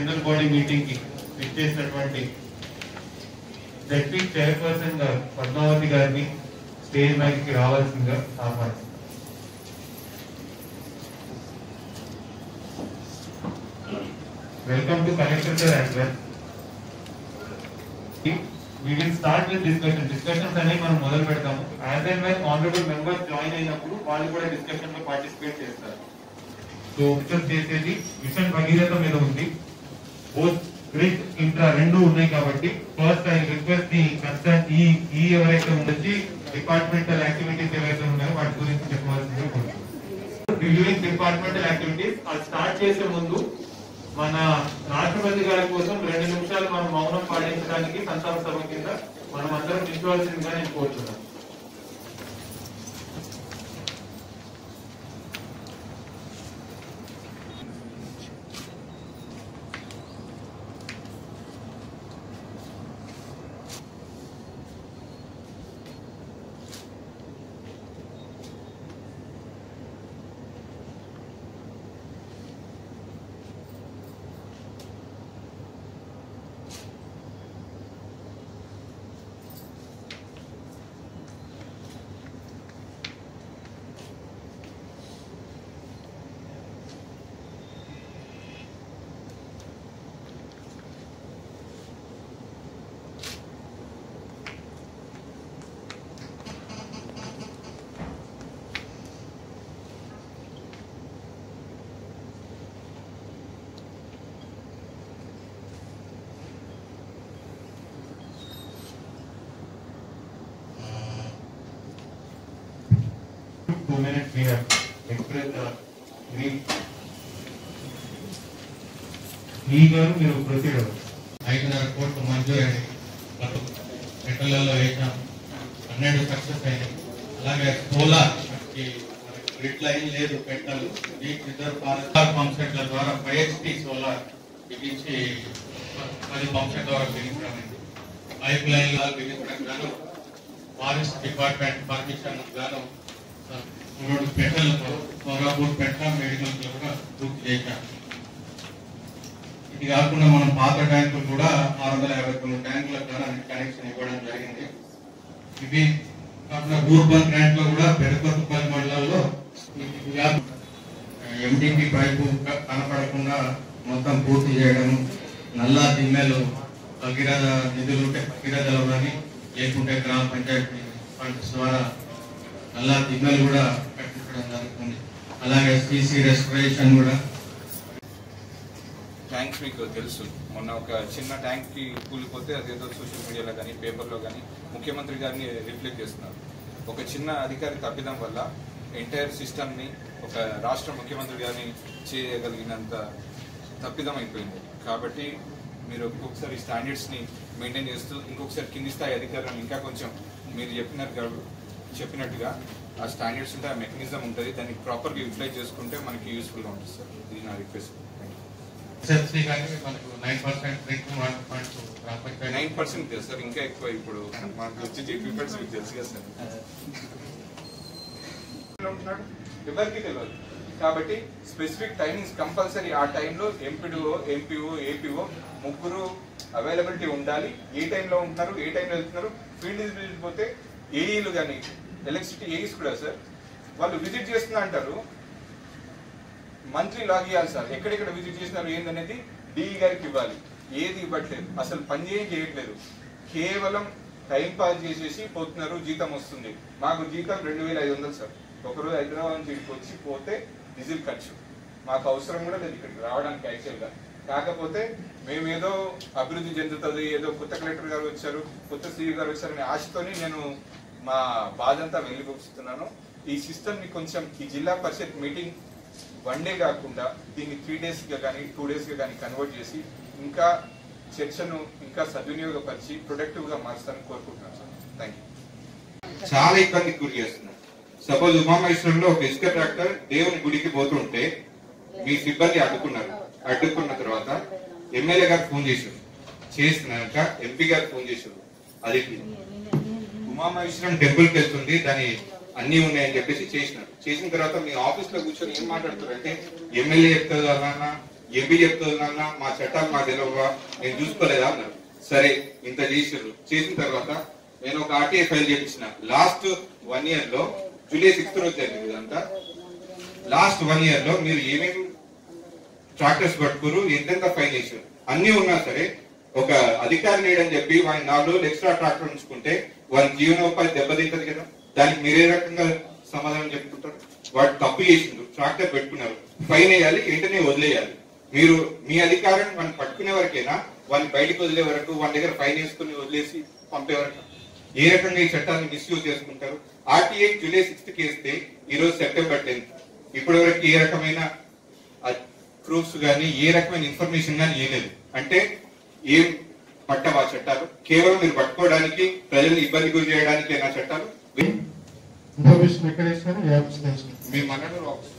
General body meeting కి విచ్చేసినటువంటి ZP chairperson Padmavati గారిని స్టేజ్ మైక్ కి రావాల్సిందిగా ఆహ్వానిస్తున్నాను. Welcome to Collector sir as well. We will start with discussion. Discussions అనేవి మనం మొదలు పెడతాము. As and when honorable members join అయినప్పుడు వాళ్ళు కూడా డిస్కషన్ లో పార్టిసిపేట్ చేస్తారు. సో డిస్కస్ చేసేది మిషన్ భగీరథ మీద ఉంది. బోత్ గ్రిడ్ ఇంట్రా రెండు ఉన్నాయి కాబట్టి first I request the concern ఈ ఎవరైతే ఉండొచ్చి డిపార్ట్మెంటల్ యాక్టివిటీస్ ఏవైతే ఉన్నాయో వాటి గురించి చెప్పవలసిందిగా కోరుతున్నాను. రివ్యూయింగ్ డిపార్ట్మెంటల్ యాక్టివిటీస్ అది స్టార్ట్ చేసే ముందు మన రాష్ట్రపతి గారి కోసం 2 నిమిషాలు మనం మౌనం పాటించడానికి సంతాప సభ కింద మనం అందరం నిల్చోవాల్సిందిగా నేను కోరుతున్నాను. We have expressed grief. ఈగారు మీరు ప్రొసీడ్ అవ్వండి. 5.5 కోట్లు మంజూరైంది. పెట్టలలో వేసాం, 12 సక్సెస్ అయినాయి. అలాగే సోలార్ గ్రిడ్ లైన్ లేదు, పెట్టలు రిజర్వ్ పంప్ సెట్ల ద్వారా 5HP సోలార్ బిగించి 10 పంప్ సెట్ ద్వారా బిగించడం, పైప్ లైన్ బిగించడం గాను ఫారెస్ట్ డిపార్ట్మెంట్ పర్మిషన్ గాను 3 పెట్టలతో సోలాపూర్ పెట్ట మెడికల్ కూడా పూర్తి చేశాం. ఇది కాకుండా మనం పాత ట్యాంకులు కూడా 659 ట్యాంకుల ద్వారా కనెక్షన్ ఇవ్వడం జరిగింది. ఇవి కాకుండా రూర్బన్ ట్యాంక్ లో కూడా పెరుకొత్తపల్లి మండలాల్లో ఎండిపి పైపు కనపడకుండా మొత్తం పూర్తి చేయడం, నల్లా దిమ్మెలు భగీరథ నిధులు ఉంటే భగీరథలో కానీ లేకుంటే గ్రామ పంచాయతీ ఫండ్స్ ద్వారా నల్లా దిమ్మెలు కూడా కట్టించడం జరుగుతుంది. అలాగే సీసీ రెస్టరేషన్ కూడా. ట్యాంక్స్ మీకు తెలుసు, మొన్న ఒక చిన్న ట్యాంక్ కి కూలిపోతే అదేదో సోషల్ మీడియాలో కానీ పేపర్లో కానీ ముఖ్యమంత్రి గారిని రిఫ్లెక్ట్ చేస్తున్నారు. ఒక చిన్న అధికారి తప్పిదం వల్ల ఎంటైర్ సిస్టమ్ని ఒక రాష్ట్ర ముఖ్యమంత్రి గారిని చేయగలిగినంత తప్పిదం అయిపోయింది. కాబట్టి మీరు ఒక్కొక్కసారి స్టాండర్డ్స్ని మెయింటైన్ చేస్తూ ఇంకొకసారి కింది స్థాయి అధికారులను ఇంకా కొంచెం మీరు చెప్పినట్టుగా ఆ స్టాండర్డ్స్ ఉంటే ఆ మెకానిజం ఉంటుంది, దాన్ని ప్రాపర్గా యూటిలైజ్ చేసుకుంటే మనకి యూస్ఫుల్గా ఉంటుంది సార్. ఇది నా రిక్వెస్ట్. ఎస్ఎఫ్సి కానీ మనకు 9% తెలుసు సార్, ఇంకా ఎక్కువ ఇప్పుడు మనకు వచ్చి జీపీపీఎస్ మీకు తెలుసు కదా సార్, ఎవరికి తెలియదు. కాబట్టి స్పెసిఫిక్ టైమింగ్స్ కంపల్సరీ ఆ టైంలో ఎంపీడీఓ, ఎంపీఓ, ఏపీఓ ముగ్గురు అవైలబిలిటీ ఉండాలి. ఏ టైంలో ఉంటున్నారు, ఏ టైంలో వెళ్తున్నారు. ఫీల్డ్ విజిట్ పోతే ఏఈలు కానీ ఎలక్ట్రిసిటీ ఏఈస్ కూడా సార్ వాళ్ళు విజిట్ చేస్తున్నా అంటారు, మంత్లీ లాగ్ ఇవ్వాలి సార్. ఎక్కడెక్కడ విజిట్ చేసినారు ఏందనేది డిఈ గారికి ఇవ్వాలి. ఏది ఇవ్వట్లేదు, అసలు పని చేయట్లేదు, కేవలం టైం పాస్ చేసేసి పోతున్నారు. జీతం వస్తుంది, మాకు జీతం 2500 సార్. ఒకరోజు హైదరాబాద్ నుంచి ఇక్కడికి వచ్చి పోతే డీజిల్ ఖర్చు, మాకు అవసరం కూడా లేదు ఇక్కడికి రావడానికి యాక్చువల్గా. కాకపోతే మేము ఏదో అభివృద్ధి చెందుతుంది, ఏదో కొత్త కలెక్టర్ గారు వచ్చారు, కొత్త సిఇ గారు వచ్చారనే ఆశతోని నేను మా బాధంతా వెళ్ళిపోతున్నాను. ఈ సిస్టమ్ని కొంచెం ఈ జిల్లా పరిషత్ మీటింగ్ 1 డే కాకుండా దీన్ని 3 డేస్గా కానీ 2 డేస్గా కానీ కన్వర్ట్ చేసి ఇంకా చర్చను ఇంకా సద్వినియోగపరిచి ప్రొడక్టివ్గా మార్చాలని కోరుకుంటున్నాను సార్. Thank you. చాలా ఇబ్బందికి గురి చేస్తున్నారు. సపోజ్ ఉమామహేశ్వరంలో ఒక ఇసుక ట్రాక్టర్ దేవుని గుడికి పోతుంటే మీ సిబ్బంది అడ్డుకున్న తర్వాత ఎమ్మెల్యే గారు ఫోన్ చేశారు, చేసినాక ఎంపీ గారు ఫోన్ చేశారు, అది ఉమామహేశ్వరం టెంపుల్కి వెళ్తుంది, దాని అన్ని ఉన్నాయని చెప్పేసి చేసిన తర్వాత మీ ఆఫీస్ లో కూర్చొని ఏం మాట్లాడుతారు అంటే ఎమ్మెల్యే చెప్తారు అన్నా, ఎంపీ చెప్తున్నా మా చట్టాలు మా తెలియవా, నేను చూసుకోలేదా అన్నారు. సరే ఇంత చేసిన తర్వాత నేను ఒక ఆర్టీఐ ఫైల్ చేయించిన. లాస్ట్ 1 year లో జూలై 6th రోజు జరిగింది ఇదంతా. లాస్ట్ 1 year లో మీరు ఏమేమి ట్రాక్టర్స్ పట్టుకురు, ఎంతెంత ఫైన్ చేశారు అన్ని ఉన్నా సరే ఒక అధికారి లేడని చెప్పి వాడిని 4 రోజులు ఎక్స్ట్రా ట్రాక్టర్ ఉంచుకుంటే వారి జీవనోపాధి దెబ్బతింటది కదా. దానికి మీరే రకంగా సమాధానం చెప్పుకుంటారు? వాడు తప్పు చేసిండు, ట్రాక్టర్ పెట్టుకున్నారు, ఫైన్ వేయాలి, వెంటనే వదిలేయాలి. మీరు మీ అధికారం వాడిని పట్టుకునే వరకేనా, వాడిని బయటకు వదిలే వరకు, వాడి దగ్గర ఫైన్ వేసుకుని వదిలేసి పంపే వరకు ఏ రకంగా ఈ చట్టాన్ని మిస్యూజ్ చేసుకుంటారు? ఆర్టీఐ జూలై 6th వేస్తే ఈరోజు September 10th, ఇప్పటి వరకు ఏ రకమైన ప్రూఫ్స్ కానీ ఏ రకమైన ఇన్ఫర్మేషన్ కానీ ఏలేదు. అంటే ఏం పట్టవా చట్టాలు? కేవలం మీరు పట్టుకోవడానికి, ప్రజల్ని ఇబ్బంది గురి చేయడానికి నా చట్టాలు? ఇన్ఫర్మేషన్ ఎక్కడ ఇస్తారు? మీ మండలంలో ఆఫీస్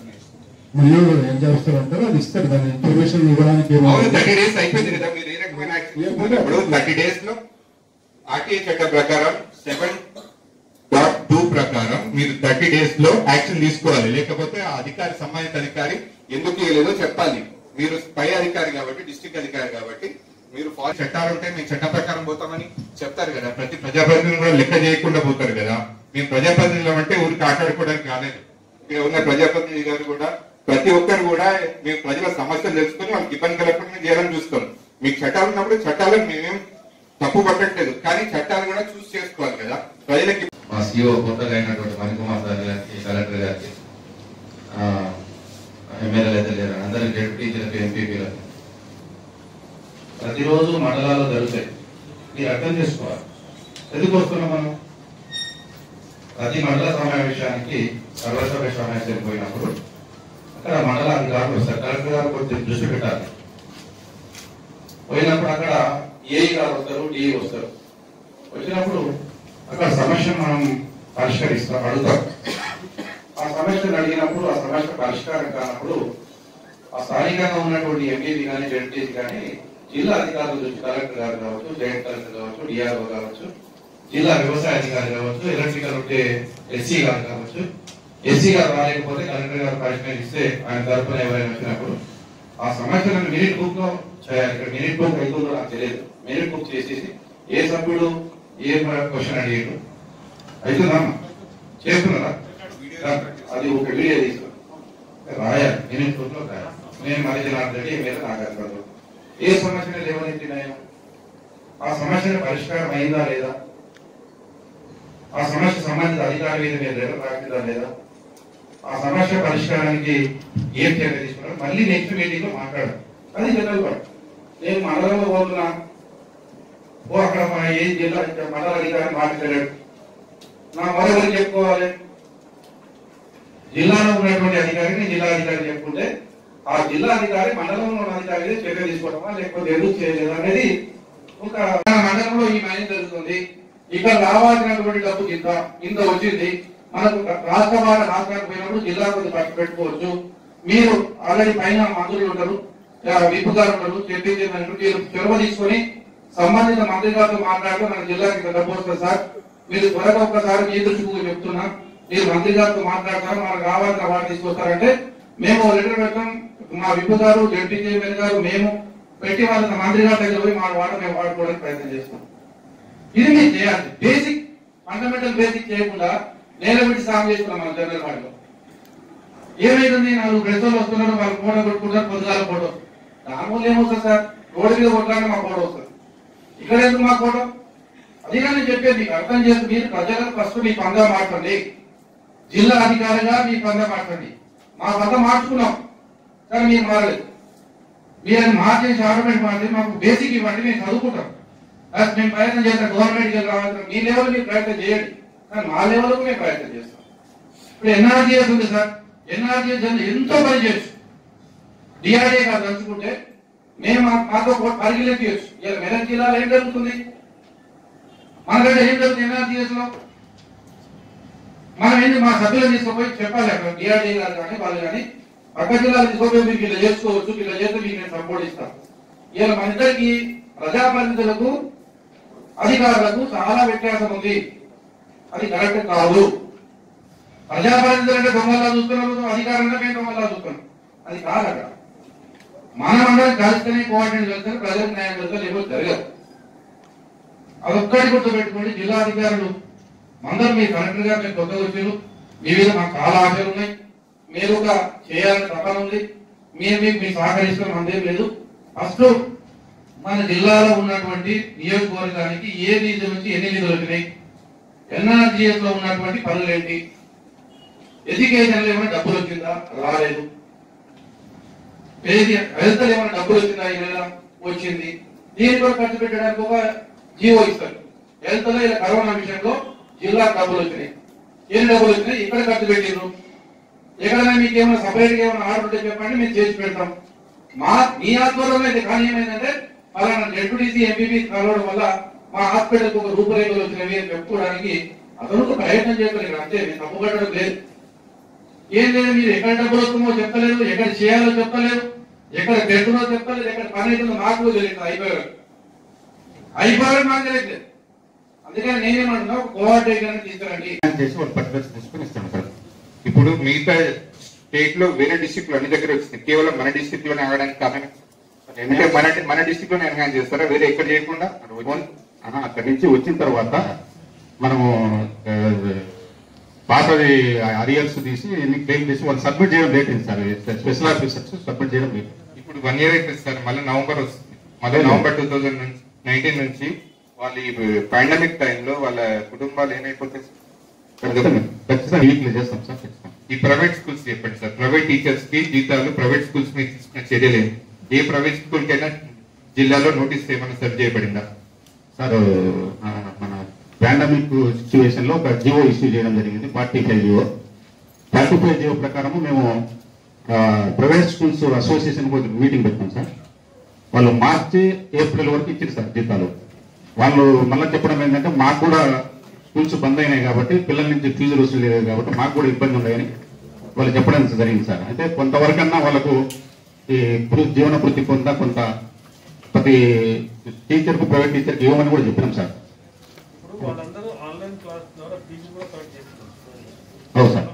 మరియు ఏం చేస్తారంటారు అది ఇస్తారు. దాని ఇన్ఫర్మేషన్ ఇవ్వడానికి 30 days అయిపోయింది కదా. మీరు ఏ రకమైన ఇప్పుడు 30 days లో ఆర్టీఐ చట్టం ప్రకారం 7.2 ప్రకారం మీరు 30 days లో యాక్షన్ తీసుకోవాలి. లేకపోతే ఆ అధికారి, సంబంధిత అధికారి ఎందుకు ఇవ్వలేదో చెప్పాలి. మీరు పై అధికారి కాబట్టి, డిస్ట్రిక్ట్ అధికారి కాబట్టి మీరు చట్టాలు ఉంటే మేము చట్ట ప్రకారం పోతామని చెప్తారు కదా. ప్రతి ప్రజాప్రతినిధులు కూడా లెక్క చేయకుండా పోతారు కదా. మేము ప్రజాప్రతినిధులు అంటే ఊరికి ఆటాడుకోవడానికి రాలేదు. ఇక్కడ ఉన్న ప్రజాప్రతినిధి గారు కూడా ప్రతి ఒక్కరు కూడా మేము ప్రజల సమస్యలు తెలుసుకుని వాళ్ళకి ఇబ్బంది కలగకుండా చేయాలని చూస్తాం. మీకు చట్టాలు ఉన్నప్పుడు చట్టాలను మేమేం తప్పు పట్టట్లేదు, కానీ చట్టాలు కూడా చూస్ చేసుకోవాలి కదా ప్రజలకి. మా సిఓ కొత్తగా అయినటువంటి మణికుమార్ సార్ గారికి, కలెక్టర్ గారికి, ఎమ్మెల్యేలు అయితే లేరు, అందరికి జడ్పీటీలకు, ఎంపీపీలకు ప్రతిరోజు మండలాల్లో జరుగుతాయి. మీరు అర్థం చేసుకోవాలి ఎందుకు వస్తున్నాం మనం. ప్రతి మండల సమావేశానికి సర్వసభ్య సమావేశం పోయినప్పుడు అక్కడ మండల అధికారులు వస్తారు, కలెక్టర్ గారు కొంచెం దృష్టి పెట్టాలి. పోయినప్పుడు అక్కడ ఏఈ గారు వస్తారు, డిఈ వస్తారు. వచ్చినప్పుడు అక్కడ సమస్యను మనం పరిష్కరిస్తాం, అడుగుతాం. ఆ సమస్యను అడిగినప్పుడు ఆ సమస్య పరిష్కారం కానప్పుడు ఆ స్థానికంగా ఉన్నటువంటి ఎంపీపీ కానీ, జడ్పీసీ కానీ జిల్లా అధికారుల నుంచి కలెక్టర్ గారు కావచ్చు, జాయింట్ కలెక్టర్ కావచ్చు, డిఆర్ఓ కావచ్చు, జిల్లా వ్యవసాయ అధికారి కావచ్చు, ఎలక్ట్రికల్ ఉంటే ఎస్సీ గారు కావచ్చు, ఎస్సీ గారు రాలేకపోతే కలెక్టర్ గారు పరిష్కరిస్తే ఆయన తరఫున ఎవరైనా వచ్చినప్పుడు ఆ సమస్యలను మినిట్ బుక్ లో చేయాలి. ఇక్కడ మినిట్ బుక్ అవుతుందో నాకు తెలియదు. మినిట్ బుక్ చేసేసి ఏ సభ్యుడు ఏ క్వశ్చన్ అడిగాడు అవుతుందమ్మా చేస్తున్నారా, అది ఒక వీడియో తీసుకుని రాయాలి, మినిట్ బుక్ లో రాయాలి. నేను మళ్ళీ నాటి మీద నాకు ఏ సమస్యను లేవనెత్తినాయో ఆ సమస్యను పరిష్కారం అయిందా లేదా, ఆ సమస్య సంబంధిత అధికారి మీద మీరు రాకుండా లేదా, ఆ సమస్య పరిష్కారానికి ఏం చర్య తీసుకున్నారు, మళ్ళీ నెక్స్ట్ మీటింగ్ లో మాట్లాడాలి. అది జనరల్ పార్ట్. నేను మండలంలో పోతున్నా, అక్కడ ఏ జిల్లా మండల అధికారి మాట్లాడాడు, నా మరొకరికి చెప్పుకోవాలి. జిల్లాలో ఉన్నటువంటి అధికారిని జిల్లా అధికారి చెప్పుకుంటే ఆ జిల్లా అధికారి మండలంలో ఉన్న అధికారి చర్య తీసుకోవడమా లేకపోతే ఎందుకు చేయలేదు అనేది ఒక మండలంలో ఈ మైనింగ్ జరుగుతుంది, ఇక్కడ రావాల్సినటువంటి డబ్బు ఇంత వచ్చింది, మనకు రాష్ట్రానికి పోయినప్పుడు జిల్లా కొద్ది ఖర్చు పెట్టుకోవచ్చు. మీరు ఆల్రెడీ పైన మంత్రులు ఉంటారు, విప్ గారు ఉంటారు, చెప్పింది మీరు చొరవ తీసుకొని సంబంధిత మంత్రి గారితో మాట్లాడుతూ మన జిల్లాకి డబ్బు వస్తుంది సార్, మీరు త్వరగా ఒక్కసారి మీ దృష్టికి చెప్తున్నా, మీరు మంత్రి గారితో మాట్లాడతారు, మనకు రావాల్సిన వాటి తీసుకొస్తారంటే మేము లెటర్ పెడతాం. మా విప్ గారు, జడ్పీ చైర్మన్ గారు, మేము పెట్టి వాళ్ళ మంత్రి గారి దగ్గర పోయి మా వాటర్ మేము వాడుకోవడానికి ప్రయత్నం చేస్తాం. ఇది మీరు చేయాలి. బేసిక్ ఫండమెంటల్ బేసిక్ చేయకుండా నేల పెట్టి సాగు చేస్తున్నాం మన జనరల్ పార్టీలో. ఏమైతుంది, 4 ప్రజలు వస్తున్నారు, వాళ్ళు ఫోటో కొట్టుకుంటారు, పొద్దుగాల ఫోటో. దానివల్ల ఏమవుతుంది సార్, రోడ్డు మీద కొట్టడానికి మా ఫోటో వస్తుంది, ఇక్కడ ఎందుకు మా ఫోటో? అది కానీ చెప్పేది మీకు అర్థం చేసి మీరు ప్రజలకు ఫస్ట్ మీ పందా మార్చండి. జిల్లా అధికారిగా మీ పందా మార్చండి. మా పందా మార్చుకున్నాం కానీ మీరు మారలేదు. మీరు మార్చేసి ఆటోమేటిక్ మార్చి మాకు బేసిక్ ఇవ్వండి, మేము చదువుకుంటాం. మేము ప్రయత్నం చేస్తాం, గవర్నమెంట్కి రావాల్సిన మీ లెవెల్ మీరు ప్రయత్నం చేయండి, కానీ మా లెవెల్కు మేము ప్రయత్నం చేస్తాం. ఇప్పుడు ఎన్ఆర్జీఎస్ ఉంది సార్, ఎన్ఆర్జీఎస్ ఎంతో పని చేయొచ్చు. డిఆర్డీ గారు తలుచుకుంటే మేము మాతో పరిగెత్తి చేయొచ్చు. ఇలా మెదక్ జిల్లాలో ఏం జరుగుతుంది, మనకంటే ఏం జరుగుతుంది ఎన్ఆర్జీఎస్ లో? మనం ఏంటి మా సభ్యులను తీసుకుపోయి చెప్పాలి అక్కడ డిఆర్డీ గారు కానీ వాళ్ళు కానీ పక్క జిల్లాలు తీసుకుపోయి మీకు ఇలా చేసుకోవచ్చు, ఇలా చేస్తే మీకు నేను సపోర్ట్ ఇస్తాను. ఇలా మన ఇద్దరికి ప్రజాప్రతినిధులకు అధికారులకు చాలా వ్యత్యాసం ఉంది, అది కరెక్ట్ కాదు. ప్రజాప్రతినిధులు అంటే దొంగలా చూస్తున్నారు, అధికారంగా మేము దొంగలా చూస్తున్నాం, అది కాదు. అక్కడ మనమందరం కలిస్తేనే కోఆర్డినేట్ చేస్తారు, ప్రజలకు న్యాయం చేస్తారు, లేకపోతే జరగదు. అదొక్కటి గుర్తుపెట్టుకోండి. జిల్లా అధికారులు అందరూ మీ కలెక్టర్ గారు మీరు కొత్తగా వచ్చారు, మీ మీద మాకు చాలా ఆశలు ఉన్నాయి, మీరు ఒక చేయాలని తపన ఉంది, మీరు మీకు మీ సహకరిస్తాం అందేం లేదు. ఫస్ట్ మన జిల్లాలో ఉన్నటువంటి నియోజకవర్గానికి ఏ నిధుల నుంచి ఎన్ని నిధులు వచ్చినాయి, ఎన్ఆర్జీఎస్ లో ఉన్నటువంటి పనులు ఏంటి, ఎడ్యుకేషన్ లో ఏమైనా డబ్బులు వచ్చిందా, రాలేదు. హెల్త్ లో ఏమైనా డబ్బులు వచ్చిందా, ఈ నెల వచ్చింది. దీని కూడా ఖర్చు పెట్టడానికి ఒక జీవో ఇస్తారు. హెల్త్ లో ఇలా కరోనా విషయంలో జిల్లా డబ్బులు వచ్చినాయి, ఎన్ని డబ్బులు వచ్చినాయి, ఇక్కడ ఖర్చు పెట్టిండ్రు, ఎక్కడైనా మీకు ఏమైనా సపరేట్ గా ఏమైనా ఆర్డర్ ఉంటే చెప్పండి, మేము చేసి పెడతాం. మీ ఆధ్వర్యంలో అయితే కానీ ఏమైందంటే ఫలానా డెప్యూటీసీ ఎంపీపీ కలవడం వల్ల మా హాస్పిటల్ కు ఒక రూపురేఖలు వచ్చినవి అని చెప్పుకోవడానికి అతను ప్రయత్నం చేస్తారు. అంతే, నేను తప్పు పట్టడం లేదు. ఏం లేదు, మీరు ఎక్కడ డబ్బులు వస్తుందో చెప్పలేదు, ఎక్కడ చేయాలో చెప్పలేదు, ఎక్కడ పెడుతుందో చెప్పలేదు, ఎక్కడ పని అవుతుందో నాకు తెలియదు. అయిపోయారు నాకు తెలియట్లేదు. అందుకని నేనేమంటున్నా, కోఆర్డినేటర్ తీసుకురండి చేసి వాళ్ళు పట్టుకొచ్చి తీసుకుని ఇస్తాను సార్. ఇప్పుడు మిగతా స్టేట్ లో వేరే డిస్ట్రిక్ట్ లో అన్ని దగ్గర వచ్చింది, కేవలం మన డిస్ట్రిక్ట్ లోనే ఆగడానికి కారణం ఎందుకంటే మన డిస్ట్రిక్ట్ లోనే ఎన్హాన్స్ చేస్తారా, వేరే ఎక్కడ చేయకుండా? అక్కడి నుంచి వచ్చిన తర్వాత మనము పాతది అరియర్స్ తీసి ఎన్ని క్లెయిమ్ చేసి వాళ్ళు సబ్మిట్ చేయడం లేట్ అయింది సార్. స్పెషల్ ఆఫీసర్స్ సబ్మిట్ చేయడం లేట్. ఇప్పుడు 1 year అయిపోయింది సార్, మళ్ళీ నవంబర్ వస్తుంది. మళ్ళీ నవంబర్ 2019 నుంచి వాళ్ళు ఈ పాండమిక్ టైంలో వాళ్ళ కుటుంబాలు ఏమైపోతాయి ఖచ్చితంగా చేస్తాం సార్. ఈ ప్రైవేట్ స్కూల్స్ చెప్పండి సార్, ప్రైవేట్ టీచర్స్ కి జీతాలు, ప్రైవేట్ స్కూల్స్ మీద తీసుకున్న చర్యలేదు. ఏ ప్రైవేట్ స్కూల్ కైనా జిల్లాలో నోటీస్ ఏమైనా సర్వ్ చేయబడిందా సార్? మన పాండమిక్ సిచ్యువేషన్ లో ఒక జియో ఇష్యూ చేయడం జరిగింది, 45 జియో. 45 జియో ప్రకారము మేము ప్రైవేట్ స్కూల్స్ అసోసియేషన్ మీటింగ్ పెట్టాం సార్. వాళ్ళు మార్చి ఏప్రిల్ వరకు ఇచ్చారు సార్ జీతాలు. వాళ్ళు మళ్ళీ చెప్పడం ఏంటంటే మాకు కూడా స్కూల్స్ బంద్ అయినాయి కాబట్టి పిల్లల నుంచి ఫీజులు వసూలు లేదు కాబట్టి మాకు కూడా ఇబ్బంది ఉన్నాయని వాళ్ళు చెప్పడం జరిగింది సార్. అయితే కొంతవరకన్నా వాళ్ళకు ఈ జీవన వృత్తి పొందా కొంత ప్రతి టీచర్ కు ప్రైవేట్ టీచర్ కి ఇవ్వమని కూడా చెప్పినాం సార్. వాళ్ళందరూ ఆన్లైన్ క్లాస్ ద్వారా ఫీజు కూడా కలెక్ట్ చేస్తున్నారు. అవును సార్.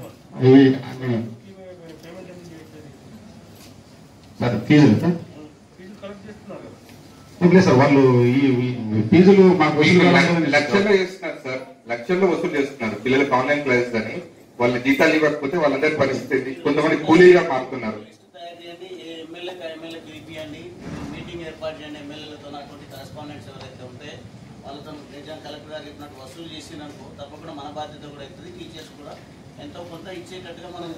సార్ ఫీజులు సార్ ఫీజు కలెక్ట్ చేస్తున్నారు కదా. లేదు సార్, వాళ్ళు ఈ ఫీజులు మాకు లక్షల్లో చేస్తున్నారు సార్, లక్షల్లో వసూలు చేస్తున్నారు. పిల్లలకు ఆన్లైన్ క్లాసెస్ అని వాళ్ళ జీతాలు ఇవ్వకపోతే వాళ్ళందరి పరిస్థితి, కొంతమంది కూలీగా మారుతున్నారు. మీటింగ్ ఏర్పాటు చేయండి, ఎమ్మెల్యేలతో అటువంటి కరెస్పాండెంట్స్ ఎవరైతే ఉంటే వాళ్ళతో నిజం కలెక్టర్ గారు చెప్పినట్టు వసూలు చేసిననుకో తప్పకుండా మన బాధ్యత కూడా అవుతుంది. టీచర్స్ కూడా ఎంతో కొంత ఇచ్చేటట్టుగా మనం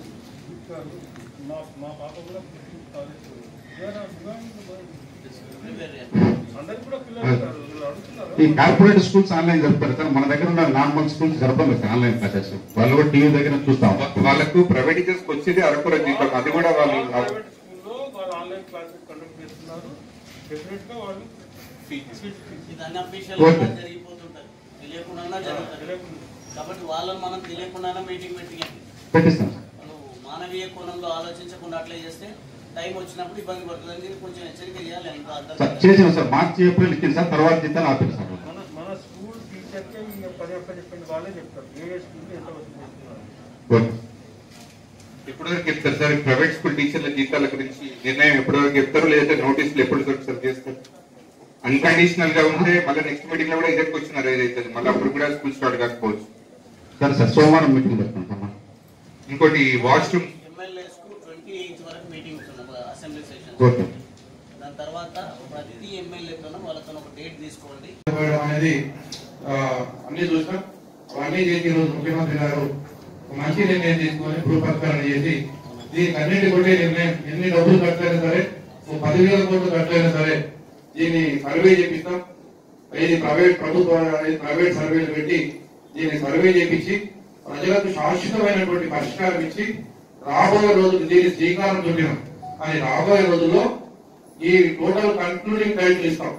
మా పాప కూడా అందరు కూడా పిల్లలు అడుగుతున్నారు. ఈ కార్పొరేట్ స్కూల్స్ ఆన్లైన్ జరుపుతారు సార్, మన దగ్గర ఉన్న నార్మల్ స్కూల్స్ జరపడం లేదు ఆన్లైన్ క్లాసెస్. వాళ్ళు కూడా టీవీ దగ్గర చూస్తాం. వాళ్ళకు ప్రైవేట్ టీచర్స్ వచ్చేది అరకుర జీతం, అది కూడా వాళ్ళు ప్రైవేట్ స్కూల్లో వాళ్ళు ఆన్లైన్ క్లాసెస్ కండక్ట్ చేస్తున్నారు. డెఫినెట్ గా వాళ్ళు ఇది అన్ని అఫీషియల్ జరిగిపోతుంటారు, తెలియకుండా జరుగుతారు. కాబట్టి వాళ్ళని మనం తెలియకుండా మీటింగ్ పెట్టిస్తాం సార్. వాళ్ళు మానవీయ కోణంలో ఆలోచించకుండా అట్లా చేస్తే టైం వచ్చినప్పుడు ఇబ్బంది పడుతుంది. దీన్ని కొంచెం హెచ్చరిక చేయాలి. చేసాం సార్, మార్చి ఏప్రిల్ ఇచ్చింది సార్, తర్వాత జీతాలు ఆపారు సార్. మన స్కూల్ టీచర్కే పదే చెప్పండి, వాళ్ళే చెప్తారు ఏ స్కూల్ ఎంత వసూలు చేస్తున్నారు. ఎప్పటివరకు చెప్తారు సార్ ప్రైవేట్ స్కూల్ టీచర్ల జీతాల గురించి నిర్ణయం? ఎప్పటివరకు చెప్తారు, లేదంటే నోటీసులు ఎప్పుడు సర్వ్ చేస్తారు? అన్కండిషనల్ గా ఉంటే మళ్ళీ నెక్స్ట్ మీటింగ్ లో కూడా ఇదే క్వశ్చన్ అరేజ్ అవుతుంది, మళ్ళీ అప్పుడు కూడా స్కూల్ స్టార్ట్ కాకపోవచ్చు. సరే సార్, సోమవారం మీటింగ్ పెట్టుకుంటాం సార్. ఇంకోటి వాష్రూమ్ ఎమ్మెల్యే స్కూల్ 28 వరకు మీటింగ్ అసెంబ్లీ సెషన్. ఓకే. దాని తర్వాత ప్రతి ఎమ్మెల్యేతో వాళ్ళతో ఒక డేట్ తీసుకోండి అనేది అన్ని చూసాం. అవన్నీ చేసి ఈరోజు ముఖ్యమంత్రి గారు మంచి నిర్ణయం తీసుకొని రూపకల్పన చేసి దీనికి అన్నింటి కొట్టే నిర్ణయం, ఎన్ని డబ్బులు ఖర్చైనా సరే, 10,000 కోట్లు ఖర్చైనా సరే దీన్ని సర్వే చేపిస్తాం. ఇది ప్రైవేట్ సర్వేలు పెట్టి దీన్ని సర్వే చేపించి ప్రజలకు శాశ్వతమైనటువంటి పరిష్కారం ఇచ్చి రాబోయే రోజులు దీన్ని శ్రీకారం చుట్టినాం అని రాబోయే రోజుల్లో ఈ టోటల్ కన్క్లూడింగ్ టైటిల్ ఇస్తాం.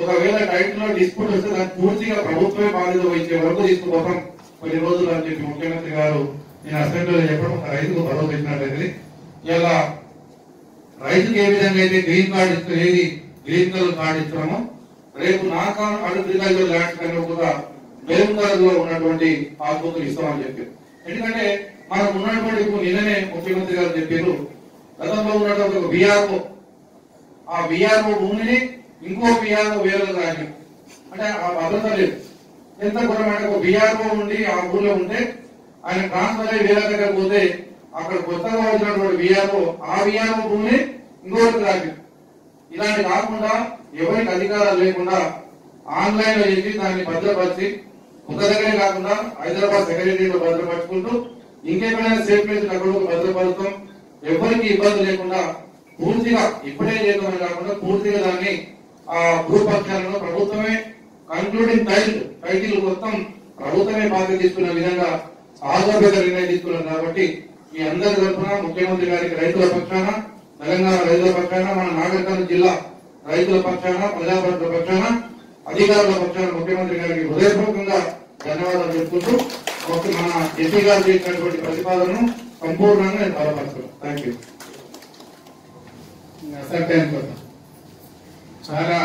ఒకవేళ టైటిల్ లో డిస్ప్యూట్ వస్తే దాన్ని పూర్తిగా ప్రభుత్వమే బాధ్యత వహించే వరకు తీసుకుపోతాం కొన్ని రోజులు అని చెప్పి ముఖ్యమంత్రి గారు నేను అసెంబ్లీలో చెప్పడం రైతుకు భరోసా ఇచ్చినట్లయితే, ఇలా రైతుకి ఏ విధంగా అయితే గ్రీన్ కార్డు ఇస్తూ ఏది గ్రీన్ కలర్ కార్డు ఇస్తున్నామో రేపు నాకా అగ్రికల్చర్ ల్యాండ్స్ కానీ కూడా మెరూన్ కలర్ లో ఉన్నటువంటి పాస్బుక్లు ఇస్తామని చెప్పారు. ఎందుకంటే మనం ఉన్నటువంటి నిన్ననే ముఖ్యమంత్రి గారు చెప్పారు, గతంలో ఉన్నటువంటి ఒక బీఆర్ఓ ఆ విఆర్ఓ భూమిని ఇంకో విఆర్ఓ వేలకు రాని అంటే ఆ భద్రత లేదు. ఎంత ఘోరమంటే ఒక విఆర్ఓ ఉండి ఆ ఊర్లో ఉంటే ఆయన ట్రాన్స్ఫర్ అయ్యి వేరే దగ్గర పోతే అక్కడ కొత్తగా వచ్చినటువంటి విఆర్ఓ ఆ విఆర్ఓ భూమిని ఇంకోటి రాని. ఇలాంటి కాకుండా ఎవరికి అధికారాలు లేకుండా ఆన్లైన్ లో చేసి దాన్ని భద్రపరిచి ఒక దగ్గరే కాకుండా హైదరాబాద్ సెక్రటరీలో భద్రపరుచుకుంటూ ఇంకెక్కడైనా సేఫ్ ప్లేస్ అక్కడ భద్రపరుస్తాం. ఎవరికి ఇబ్బంది లేకుండా పూర్తిగా ఇప్పుడే చేద్దామని కాకుండా పూర్తిగా దాన్ని ఆ భూపక్షాలను ప్రభుత్వమే కన్క్లూడింగ్ టైటిల్ మొత్తం ప్రభుత్వమే బాధ్యత తీసుకున్న విధంగా ఆలోచన నిర్ణయం తీసుకున్నారు. కాబట్టి ఈ అందరి తరఫున ముఖ్యమంత్రి గారికి రైతుల పక్షాన, తెలంగాణ రైతుల పక్షాన, మన నాగరికర్నూలు జిల్లా రైతుల పక్షాన, ప్రజాప్రతినిధుల పక్షాన, అధికారుల పక్షాన ముఖ్యమంత్రి గారికి హృదయపూర్వకంగా ధన్యవాదాలు చెప్పుకుంటూ మన ఎంపీ గారు చేసినటువంటి ప్రతిపాదనను సంపూర్ణంగా నేను బలపరుస్తున్నాను. Thank you. చాలా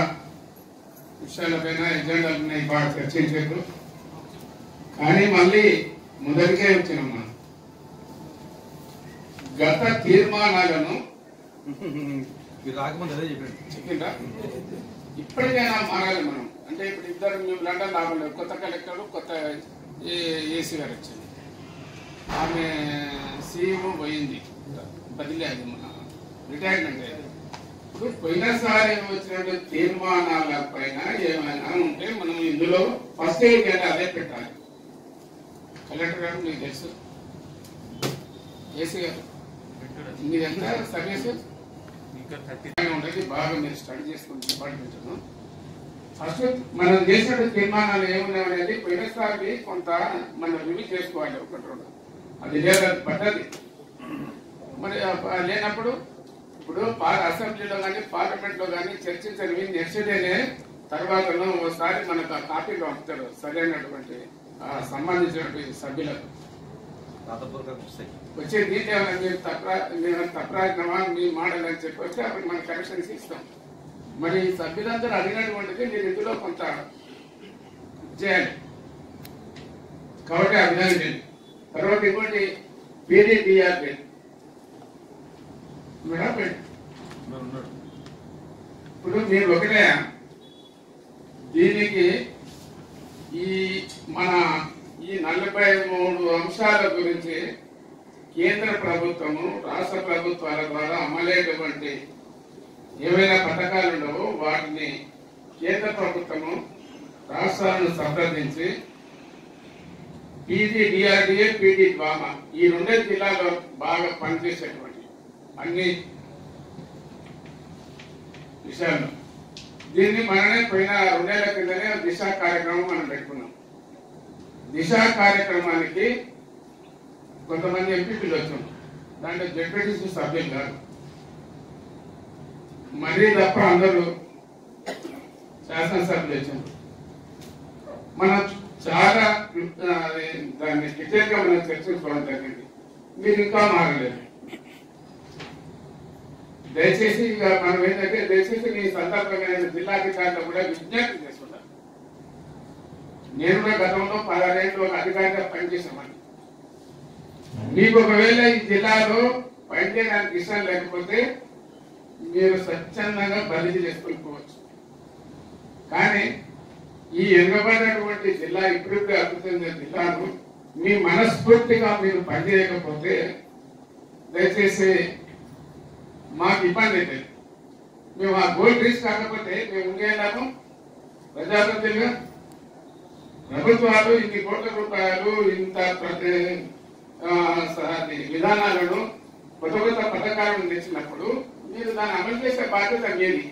విషయాలపైన ఎజెండాలపైన బాగా చర్చించారు. కానీ మళ్ళీ మొదటికే వచ్చినాం మనం. గత తీర్మానాలను చెప్పిందా ఇప్పటికైనా మారాలి మనం. అంటే ఇప్పుడు ఇద్దరు మేము లండన్ లాభం లేదు. కొత్త కలెక్టర్, కొత్త ఏసీ గారు వచ్చింది. ఆమె సీఎం పోయింది, బదిలీ అది మన రిటైర్మెంట్ అయింది. ఇప్పుడు పోయినసారి వచ్చిన తీర్మానాల పైన ఏమైనా ఉంటే మనం ఇందులో ఫస్ట్ ఎయిడ్ అంటే అదే పెట్టాలి. కలెక్టర్ గారు మీకు తెలుసు, ఏసీ గారు మీదంతా సర్వీస్ ఉండేది. బాగా మీరు స్టడీ చేసుకుని డిపార్ట్మెంట్ ఫస్ట్ మనం చేసిన తీర్మానాలు ఏమున్నాయనేది పోయినసారి కొంత మనం రివ్యూ చేసుకోవాలి. ఒకటి రెండు అది లేదా పద్ధతి మరి లేనప్పుడు ఇప్పుడు అసెంబ్లీలో కానీ పార్లమెంట్ లో కానీ చర్చించనివి నెక్స్ట్ డేనే తర్వాత ఒకసారి మనకు కాపీలో పంపుతారు సరైనటువంటి సంబంధించినటువంటి సభ్యులకు వచ్చే దీంట్లో మీరు తప్పరాజనమా మీ మోడల్ అని చెప్పి వస్తే అప్పుడు మనం కరెక్షన్స్ ఇస్తాం. మరి సభ్యులందరూ అడిగినటువంటిది మీరు ఇందులో కొంత చేయాలి. కాబట్టి ఆ విధంగా చేయండి. తర్వాత ఇంకోటి పీడీడీఆర్ ఇప్పుడు మీరు ఒకటే దీనికి మన ఈ 43 అంశాల గురించి కేంద్ర ప్రభుత్వము రాష్ట్ర ప్రభుత్వాల ద్వారా అమలైనటువంటి ఏవైనా పథకాలు ఉండవో వాటిని కేంద్ర ప్రభుత్వము రాష్ట్రాలను సంప్రదించి పీజీ డిఆర్డిఏ పీడీ ద్వామా ఈ 2 జిల్లాలో బాగా పనిచేసేటువంటి అన్ని విషయాల్లో దీన్ని మననే పోయిన 2 ఏళ్ల కిందనే దిశ కార్యక్రమం మనం పెట్టుకున్నాం. దిశ కార్యక్రమానికి కొంతమంది ఎంపీలు వచ్చాం. దాంట్లో జడ్పీటీసీ సభ్యులు కాదు, మరీ తప్ప అందరూ శాసనసభ్యులు వచ్చారు. మనం చాలా దాన్ని డీటెయిల్ గా మనం చర్చించుకోవడం జరిగింది. మీరు ఇంకా మారలేదు. దయచేసి ఇక మనం ఏంటంటే దయచేసి మీ సందర్భంగా జిల్లాధికారులు కూడా విజ్ఞప్తి చేసుకుంటాను. నేను కూడా గతంలో 16 ఏళ్ళు ఒక అధికారిగా పనిచేసామని. మీకు ఒకవేళ ఈ జిల్లాలో పనిచేయడానికి ఇష్టం లేకపోతే మీరు స్వచ్ఛందంగా బదిలీ చేసుకుపోవచ్చు. కానీ ఈ వెనుకబడినటువంటి జిల్లా ఇప్పుడిప్పుడే అభివృద్ధి జిల్లాను మీ మనస్ఫూర్తిగా మీరు పనిచేయకపోతే దయచేసి మాకు ఇబ్బంది అవుతుంది. మేము ఆ గోల్ రీచ్ కాకపోతే మేము ఉండేలాము. ప్రజాప్రతినిధులుగా ప్రభుత్వాలు ఇన్ని కోట్ల రూపాయలు ఇంత విధానాలను కొత్త కొత్త పథకాలను తెచ్చినప్పుడు మీరు దాన్ని అమలు చేసే బాధ్యత మీది.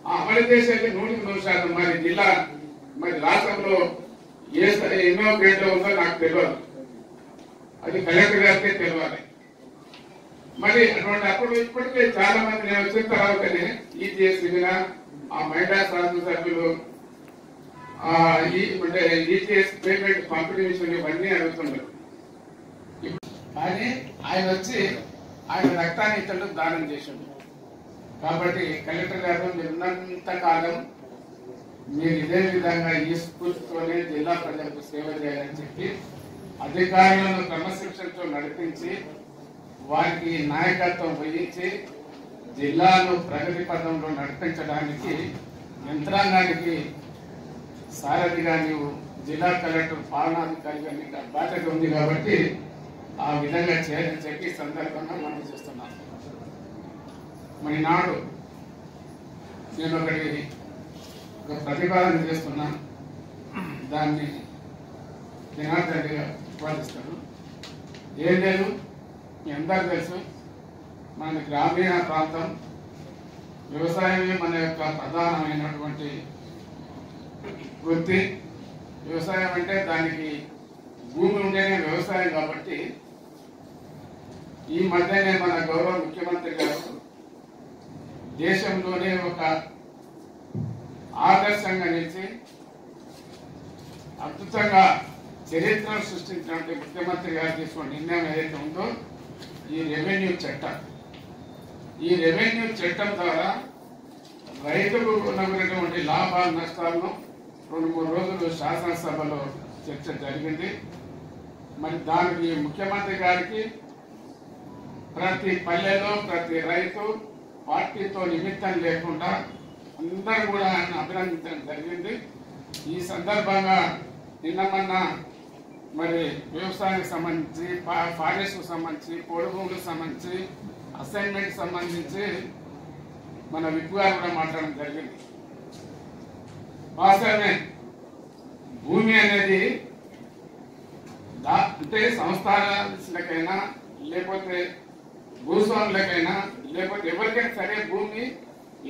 ఆ అమలు చేసేది 100% మరి జిల్లా మరి రాష్ట్రంలో ఎన్నో గ్రేడ్లో ఉందో నాకు తెలియదు. అది కలెక్టర్ గారికే తెలియాలి. మరి అటువంటి అప్పుడు ఇప్పటికే చాలా మంది నేను వచ్చిన తర్వాతనే ఈజీఎస్ ఆ మహిళా శాసనసభ్యులు అంటే ఈజీఎస్ పేమెంట్ పంపిణీ విషయం ఇవన్నీ అడుగుతున్నారు. కానీ ఆయన వచ్చి ఆయన రక్తాన్ని ఇతరులకు దానం చేసిండు. కాబట్టి కలెక్టర్ గారు మీరున్నంత కాలం మీరు ఇదే విధంగా ఈ స్ఫూర్తితోనే జిల్లా ప్రజలకు సేవ చేయాలని చెప్పి అధికారులను క్రమశిక్షణతో నడిపించి వారికి నాయకత్వం వహించి జిల్లాను ప్రగతి పథంలో నడిపించడానికి యంత్రాంగానికి సారథిగా నీవు జిల్లా కలెక్టర్ పాలనాధికారిగా నీకు బాధ్యత ఉంది కాబట్టి ఆ విధంగా చేయాలని చెప్పి సందర్భంగా మనం చూస్తున్నాం. మరి నాడు నేను ఒక ప్రతిపాదన చేస్తున్నా, దాన్ని జనార్దన్గా ప్రతిపాదిస్తాను. ఏం లేదు, మీ అందరూ తెలుసు, మన గ్రామీణ ప్రాంతం వ్యవసాయమే మన యొక్క ప్రధానమైనటువంటి వృత్తి. వ్యవసాయం అంటే దానికి భూమి ఉంటేనే వ్యవసాయం. కాబట్టి ఈ మధ్యనే మన గౌరవ ముఖ్యమంత్రి గారు దేశంలోనే ఒక ఆదర్శంగా నిలిచి అద్భుతంగా చరిత్రను సృష్టించినటువంటి ముఖ్యమంత్రి గారు తీసుకున్న నిర్ణయం ఏదైతే ఉందో ఈ రెవెన్యూ చట్టం. ఈ రెవెన్యూ చట్టం ద్వారా రైతుకు ఉన్నటువంటి లాభాలు నష్టాలను 2-3 రోజులు శాసనసభలో చర్చ జరిగింది. మరి దానికి ముఖ్యమంత్రి గారికి ప్రతి పల్లెలో ప్రతి రైతు పార్టీతో నిమిత్తం లేకుండా అందరూ కూడా ఆయన అభినందించడం జరిగింది. ఈ సందర్భంగా నిన్న మరి వ్యవసాయానికి సంబంధించి, ఫారెస్ట్ సంబంధించి, పొడి భూములకు సంబంధించి, అసైన్మెంట్ సంబంధించి మన విప్ గారు కూడా మాట్లాడడం జరిగింది. వాస్తవమే, భూమి అనేది అంటే సంస్థలకైనా లేకపోతే భూస్వాములకైనా లేకపోతే ఎవరికైనా సరే భూమి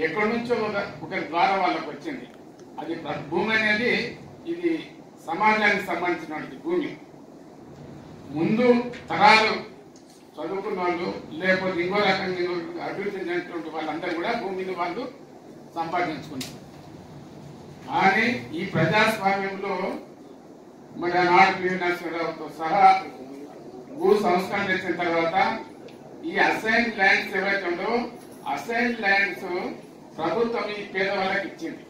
ఎక్కడి నుంచో ఒకరి ద్వారా వాళ్ళకి వచ్చింది. అది భూమి అనేది ఇది సమాజానికి సంబంధించినటువంటి భూమి. ముందు తరాలు చదువుకున్న వాళ్ళు లేకపోతే ఇంకో రకంగా అభివృద్ధి చెందినటువంటి వాళ్ళందరూ కూడా భూమిని వాళ్ళు సంపాదించుకున్నారు. కానీ ఈ ప్రజాస్వామ్యంలో మరి ఆనాడు పివి నరసింహరావుతో సహా భూ సంస్కరణ చేసిన తర్వాత ఈ అసైన్ ల్యాండ్స్ ఏవైతే ఉందో అసైన్ ల్యాండ్స్ ప్రభుత్వం ఈ పేదవాళ్ళకి ఇచ్చింది.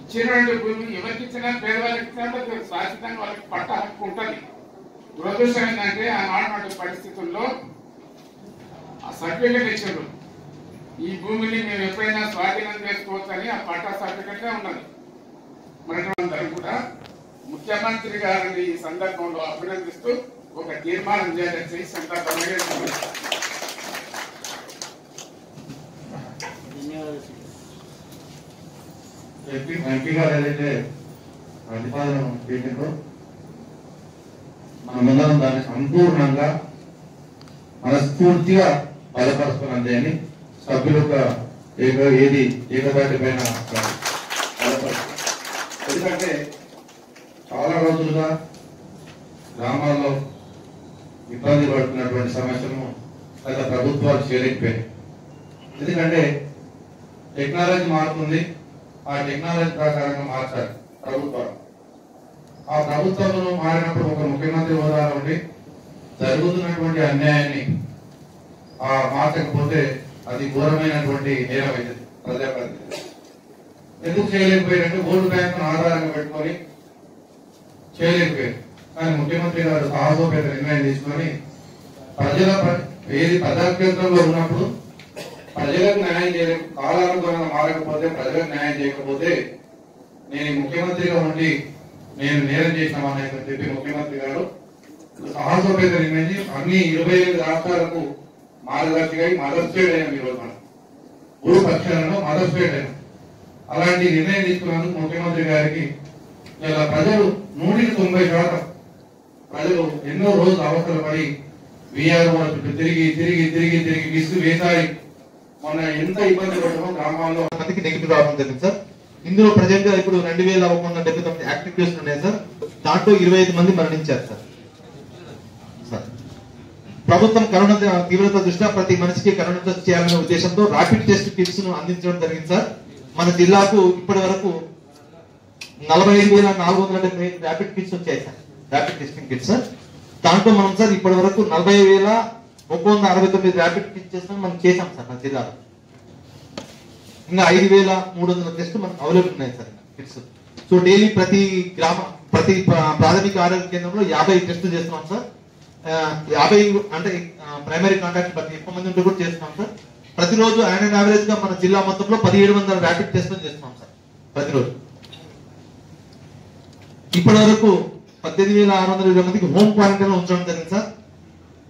ఇచ్చినటువంటి భూమి ఎవరికి ఇచ్చినా పేదవాళ్ళకి ఇచ్చినప్పుడు శాశ్వతంగా వాళ్ళకి పట్ట హక్కు ఉంటుంది. దురదృష్టం ఏంటంటే ఆనాటి పరిస్థితుల్లో ఆ సర్టిఫికెట్ ఇచ్చారు, ఈ భూమిని మేము ఎప్పుడైనా స్వాధీనం చేసుకోవచ్చని ఆ పట్టా సర్టిఫికెట్ ఉన్నది. మరి అందరూ కూడా ముఖ్యమంత్రి గారిని ఈ సందర్భంలో అభినందిస్తూ ఒక తీర్మానం చేయాలని సందర్భంగా ఎంపీ గారు ఏదైతే ప్రతిపాదన చేసిందో మనమందరం దాన్ని సంపూర్ణంగా మనస్ఫూర్తిగా బలపరుచుకున్నది అని సభ్యులు ఏకదాటి పైన ఎందుకంటే చాలా రోజులుగా గ్రామాల్లో ఇబ్బంది పడుతున్నటువంటి సమస్యను గత ప్రభుత్వాలు చేయలేకపోయాయి. ఎందుకంటే టెక్నాలజీ మారుతుంది, ఆ టెక్నాలజీ ప్రకారంగా మార్చాలి ప్రభుత్వాలు. ఆ ప్రభుత్వంలో మారినప్పుడు ఒక ముఖ్యమంత్రి హోదాలో ఉండి జరుగుతున్నటువంటి అన్యాయాన్ని మార్చకపోతే అది ఘోరమైనటువంటి నేరం అవుతుంది ప్రజాప్రతినిధి. ఎందుకు చేయలేకపోయారంటే ఓటు బ్యాంకును ఆధారంగా పెట్టుకొని చేయలేకపోయారు. కానీ ముఖ్యమంత్రి గారు సాహసోపేత నిర్ణయం తీసుకొని ఏది ప్రజాక్షేత్రంలో ఉన్నప్పుడు ప్రజలకు న్యాయం చేయలేదు, కాలానుగుణంగా మారకపోతే ప్రజలకు న్యాయం చేయకపోతే నేను ముఖ్యమంత్రిగా ఉండి నేను నేరం చేసినామని చెప్పి ముఖ్యమంత్రి గారు సాహసోపేత నిర్ణయం అన్ని 25 రాష్ట్రాలకు మార్గదర్శిగా మదర్ స్టేట్ అయినా ఈరోజు మనం గురు పక్షాలను మదర్ స్టేట్ అయినా అలాంటి నిర్ణయం తీసుకున్నందుకు ముఖ్యమంత్రి గారికి ఇలా ప్రజలు 190% ప్రజలు ఎన్నో రోజులు అవసరం పడి వీఆర్ఓ తిరిగి తిరిగి తిరిగి తిరిగి విసుగు వేసారి మొన్న ఎంత ఇబ్బంది పడమో గ్రామాల్లో మందికి నెగిటివ్ రావడం జరిగింది సార్. ఇందులో ప్రజెంట్ గా ఇప్పుడు 2179 యాక్టివ్ కేసులు ఉన్నాయి సార్. దాంట్లో 25 మంది మరణించారు సార్. ప్రభుత్వం కరోనా తీవ్రత దృష్ట్యా ప్రతి మనిషికి కరోనా టెస్ట్ చేయాలనే ఉద్దేశంతో ర్యాపిడ్ టెస్ట్ కిట్స్ ను అందించడం జరిగింది సార్. మన జిల్లాకు ఇప్పటి వరకు 45,475 ర్యాపిడ్ కిట్స్ వచ్చాయి sir, rapid testing kits sir. దాంట్లో మనం సార్ ఇప్పటి వరకు 40,169 ర్యాపిడ్ కిట్స్ మనం చేసాం సార్ మన జిల్లాలో. ఇంకా 5,300 టెస్ట్ మనకు అవైలబుల్ ఉన్నాయి సార్ కిట్స్. సో డైలీ ప్రతి ప్రాథమిక ఆరోగ్య కేంద్రంలో 50 టెస్టులు చేస్తున్నాం సార్. 50 అంటే ప్రైమరీ కాంటాక్ట్ బట్టి ఎక్కువ మంది ఉంటే కూడా చేస్తున్నాం సార్. ప్రతిరోజు ఆయన యావరేజ్ గా మన జిల్లా మొత్తంలో 1700 ర్యాపిడ్ టెస్టులు చేస్తున్నాం సార్ ప్రతిరోజు. ఇప్పటి వరకు 18,620 మందికి హోమ్ క్వారంటైన్ లో ఉంచడం జరిగింది సార్.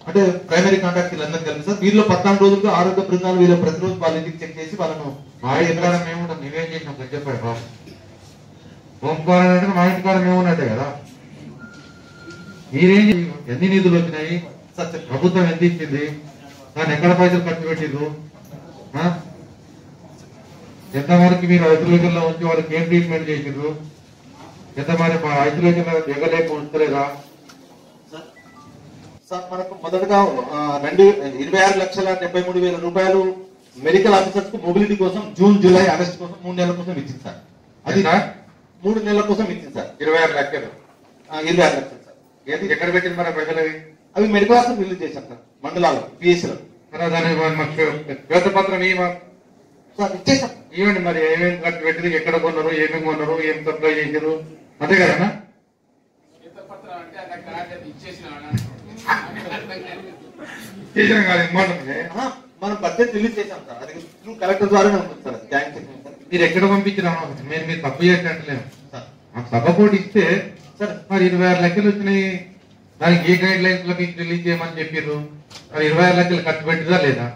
అంటే ప్రైమరీ కాంటాక్ట్ వీళ్ళందరికీ కలిపి సార్. వీళ్ళు 14 రోజులుగా ఆరోగ్య బృందాలు వీళ్ళు ప్రతిరోజు వాళ్ళ ఇంటికి చెక్ చేసి వాళ్ళను మా ఇంటికాడ మేము మేమేం చేసినాం చెప్పాడు బాబు. హోమ్ క్వారంటైన్ మా ఇంటికాడ మేము ఉన్నట్టే కదా. మీరేం ఎన్ని నిధులు వచ్చినాయి, ప్రభుత్వం ఎంత ఇచ్చింది, దాన్ని ఎక్కడ పైసలు ఖర్చు పెట్టిండ్రు, ఎంతవరకు మీరు ఐసోలేషన్లో ఉంచి వాళ్ళకి ఏం ట్రీట్మెంట్ చేసిండ్రు, ఎంతమంది మా ఐసోలేషన్ ఎగలేక ఉంచలేదా? సార్ మనకు మొదటగా 26,73,000 రూపాయలు మెడికల్ ఆఫీసర్స్ కు మొబిలిటీ కోసం జూన్, జూలై, ఆగస్టు కోసం 3 నెలల కోసం ఇచ్చింది సార్. అది 3 నెలల కోసం ఇచ్చింది సార్. 26 లక్షలు 26 లక్షలు సార్. ఏది ఎక్కడ పెట్టింది మన ప్రజలవి? అవి మెడికల్ ఆఫీసర్ రిలీజ్ చేశాం సార్ మండలాలు పిఎస్సీలో. శ్వేతపత్రం సార్ ఇచ్చేసాం. ఇవ్వండి మరి ఏమేమి ఖర్చు పెట్టింది, ఎక్కడ కొన్నారు, ఏమేమి కొన్నారు, ఏం సప్లై చేశారు, అంతే కదా? చేసిన కాదు మనం బడ్జెట్ రిలీజ్ చేశాం సార్. అది కలెక్టర్ ద్వారానే ఉంటుంది సార్. Thanks sir. మీరు ఎక్కడ పంపించిన మీరు తప్పు చేసినట్లేము సార్. సభ కోటి ఇస్తే సార్ మరి 26 లక్షలు వచ్చినాయి, దానికి ఏ గైడ్ లైన్స్ లో మీకు రిలీజ్ చేయమని చెప్పారు. మరి 26 లక్షలు ఖర్చు పెట్టిందా లేదా?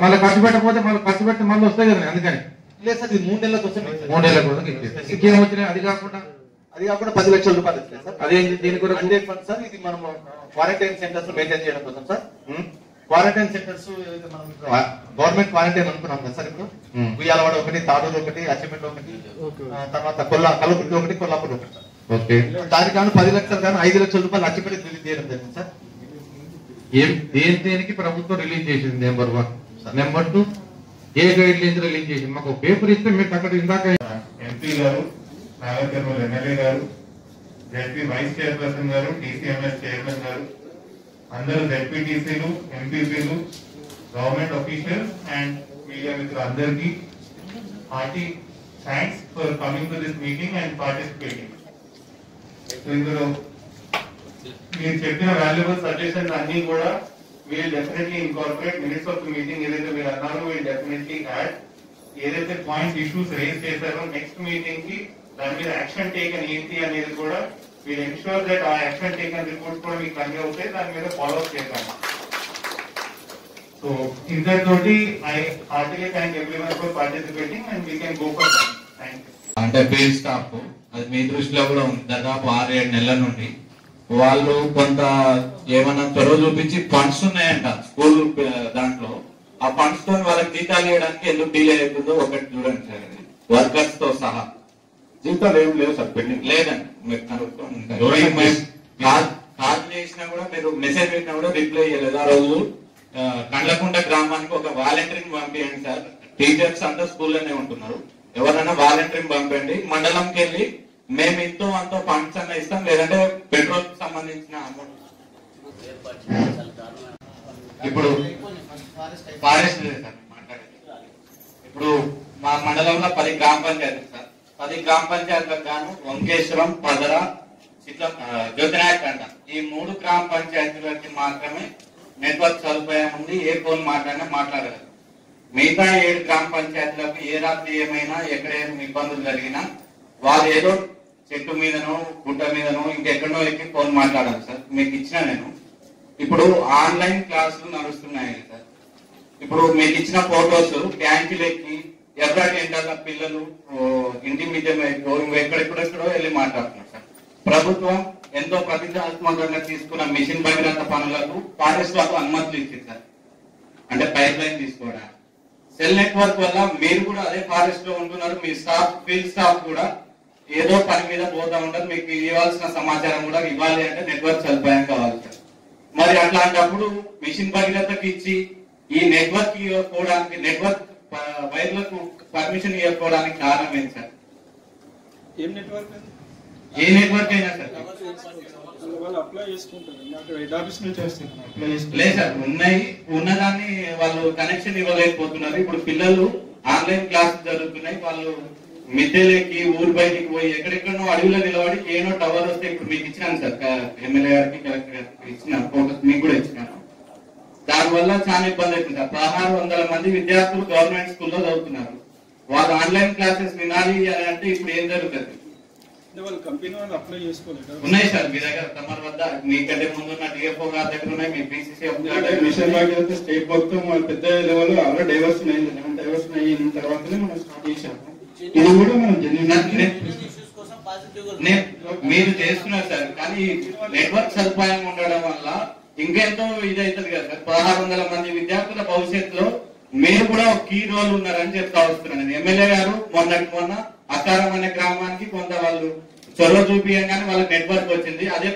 మళ్ళీ ఖర్చు పెట్టకపోతే మళ్ళీ ఖర్చు పెట్టి మళ్ళీ వస్తాయి కదా. అందుకని లేదు సార్, ఇది 3 నెలల కోసం 3 నెలల కోసం ఇచ్చేది. ఇంకేం వచ్చినాయి? అది కాకుండా 10 లక్షల రూపాయలు వచ్చినాయి సార్. అదేంటి దీని కూడా ఫండ్ సార్. ఇది మనం క్వారంటైన్ సెంటర్స్ మెయింటైన్ చేయడం కోసం సార్. క్వారంటైన్ సెంటర్స్ మనం గవర్నమెంట్ క్వారంటైన్ అనుకున్నాం కదా సార్. ఇప్పుడు ఉయ్యాలవాడ ఒకటి, తాడూరు ఒకటి, అచ్చిపేట ఒకటి, తర్వాత కల్లకుర్తి ఒకటి, కొల్లాపూర్ ఒకటి సార్. ఓకే. దానికి కానీ 10 లక్షలు కానీ 5 లక్షల రూపాయలు అచ్చిపేట రిలీజ్ చేయడం జరిగింది సార్. దేనికి ప్రభుత్వం రిలీజ్ చేసింది నెంబర్ 1. నెంబర్ 2 ఏ గైడ్ లైన్స్ రిలీజ్ చేసింది? మాకు పేపర్ ఇస్తే మీరు అక్కడ ఇందాక ఎంపీ గారు, నాగర్ కర్నూలు ఎమ్మెల్యే గారు, జడ్పీ వైస్ చైర్పర్సన్ గారు, టీసీఎంఎస్ చైర్మన్ గారు, అందరూ జడ్పీటీసీలు, ఎంపీపీలు, గవర్నమెంట్ అఫీషియల్స్ అండ్ మీడియా మిత్రులు అందరికీ hearty thanks for coming to this meeting and participating. ఇందులో మీరు చెప్పిన వాల్యుబుల్ సజెషన్స్ అన్ని కూడా we'll definitely incorporate. Minutes of the meeting ఏదైతే మీరు అన్నారో వీల్ డెఫినెట్లీ యాడ్. ఏదైతే పాయింట్స్ ఇష్యూస్ రేజ్ చేశారో నెక్స్ట్ మీటింగ్ కి దాని మీద యాక్షన్ టేకన్ ఏంటి అనేది కూడా వీల్ ఎన్షూర్ దట్ ఆ యాక్షన్ టేకన్ రిపోర్ట్స్ కూడా మీకు కన్వే అవుతాయి. దాని మీద ఫాలో అప్ చేద్దాం. సో ఇంతటితోటి I heartily thank everyone for participating and we can go for that. Thank you. అంటే ఫీల్డ్ స్టాఫ్ అది మీ దృష్టిలో కూడా ఉంది. దాదాపు 6-7 నెలల నుండి వాళ్ళు కొంత ఏమన్నా చొరవ చూపించి ఫండ్స్ ఉన్నాయంట స్కూల్ దాంట్లో. ఆ ఫండ్స్ తో వాళ్ళకి జీతాలు ఇవ్వడానికి ఎందుకు డిలే అవుతుందో ఒకటి చూడండి సార్. వర్కర్స్ తో సహా జీతాలు ఏం లేవు సార్, పెండింగ్ లేదండి. మీరు కనుక్కోండి. కాల్ చేసినా కూడా మీరు మెసేజ్ పెట్టినా కూడా రిప్లై చేయలేదు. ఆ రోజు కండ్లకుంట గ్రామానికి ఒక వాలంటీర్ని పంపించండి సార్. టీచర్స్ అంతా స్కూల్లోనే ఉంటున్నారు. ఎవరైనా వాలంటీర్ని పంపండి. మండలంకి వెళ్ళి మేము ఇంతో అంతో ఫండ్స్ అన్న ఇస్తాం, లేదంటే పెట్రోల్ కి సంబంధించిన అమౌంట్. ఇప్పుడు ఫారెస్ట్ మాట్లాడేది. ఇప్పుడు మా మండలంలో 10 గ్రామ పంచాయతీలు సార్. 10 గ్రామ పంచాయతీలకు గాను వంకేశ్వరం, పదర, జ్యోతినాయక్ అంట ఈ 3 గ్రామ పంచాయతీలకి మాత్రమే నెట్వర్క్ సదుపాయం ఉంది. ఏ ఫోన్ మాట్లాడినా మాట్లాడగలరు. మిగతా 7 గ్రామ పంచాయతీలకు ఏ రాత్రి ఏమైనా ఎక్కడేం ఇబ్బందులు జరిగినా వాళ్ళు ఏదో చెట్టు మీదనో గుట్ట మీదనో ఇంకెక్కడో ఎక్కి ఫోన్ మాట్లాడాలి సార్. మీకు ఇచ్చిన నేను ఇప్పుడు ఆన్లైన్ క్లాసులు నడుస్తున్నాయి సార్. ఇప్పుడు మీకు ఇచ్చిన ఫోటోస్ బ్యాంకులు ఎక్కి ఎర్రటి ఎండల పిల్లలు ఇంటి మీద ఎక్కడెక్కడెక్కడో వెళ్ళి మాట్లాడుతున్నారు సార్. ప్రభుత్వం ఎంతో ప్రతిష్టాత్మకంగా తీసుకున్న మిషన్ భగీరథ పనులకు ఫారెస్ట్ వాళ్ళకు అనుమతులు ఇచ్చింది సార్. అంటే పైప్ లైన్ తీసుకోవడానికి. సెల్ నెట్వర్క్ వల్ల మీరు కూడా అదే ఫారెస్ట్ లో ఉంటున్నారు. మీ స్టాఫ్, ఫీల్డ్ స్టాఫ్ కూడా ఏదో పని మీద పోతా ఉంటారు. మీకు ఇవ్వాల్సిన సమాచారం కూడా ఇవ్వాలి అంటే నెట్వర్క్ సదుపాయం కావాలి సార్. మరి అట్లాంటప్పుడు మిషన్ భగీరథకి ఇచ్చి ఈ నెట్వర్క్ ఇవ్వకపోవడానికి, నెట్వర్క్ వైర్లకు పర్మిషన్ ఇవ్వకపోవడానికి కారణం ఏంటి సార్? ఏం నెట్వర్క్? ఏ నెట్వర్క్ అయినా సార్ అప్లై చేసుకుంటారు. హెడ్ ఆఫీస్ నుంచి లేదు సార్. ఉన్నదాన్ని వాళ్ళు కనెక్షన్ ఇవ్వలేకపోతున్నారు. ఇప్పుడు పిల్లలు ఆన్లైన్ క్లాసెస్ జరుగుతున్నాయి. వాళ్ళు మిద్దెలకి ఊరు బయటికి పోయి ఎక్కడెక్కడో అడవిలో నిలబడి ఏనో టవర్ వస్తే ఇప్పుడు మీకు ఇచ్చినాను సార్. ఎమ్మెల్యే గారికి, కలెక్టర్ గారికి ఇచ్చిన ఫోటోస్ మీకు కూడా ఇచ్చినాను. దానివల్ల చాలా ఇబ్బంది అవుతుంది. 1600 మంది విద్యార్థులు గవర్నమెంట్ స్కూల్లో చదువుతున్నారు. వాళ్ళు ఆన్లైన్ క్లాసెస్ వినాలి అని అంటే ఇప్పుడు ఏం జరుగుతుంది? వాళ్ళు కంపెనీ వాళ్ళు అప్లై చేసుకోలేదు. ఉన్నాయి సార్ మీ దగ్గర, తమ వద్ద మీకంటే ముందు ఉన్న డిఎఫ్ఓ గారి దగ్గర ఉన్నాయి, మీ బీసీసీ మిషన్ భాగీరథ స్టేట్ మొత్తం మన పెద్ద లెవెల్ ఆల్రెడీ డైవర్షన్ అయింది. డైవర్షన్ అయిన తర్వాతనే మనం స్టార్ట్ చేసాము. ఇది కూడా మనం మీరు చేస్తున్నారు సార్, కానీ నెట్వర్క్ సదుపాయం ఉండడం వల్ల ఇంకెంతో ఇది అవుతుంది కదా సార్. 1600 మంది విద్యార్థుల భవిష్యత్తులో మీరు కూడా ఒక కీ రోల్ ఉన్నారని చెప్తా వస్తున్నాను. ఎమ్మెల్యే గారు మొన్న అకారం అనే గ్రామానికి కొంత వాళ్ళు చొరవ చూపించగానే వాళ్ళకి నెట్వర్క్ వచ్చింది. అదే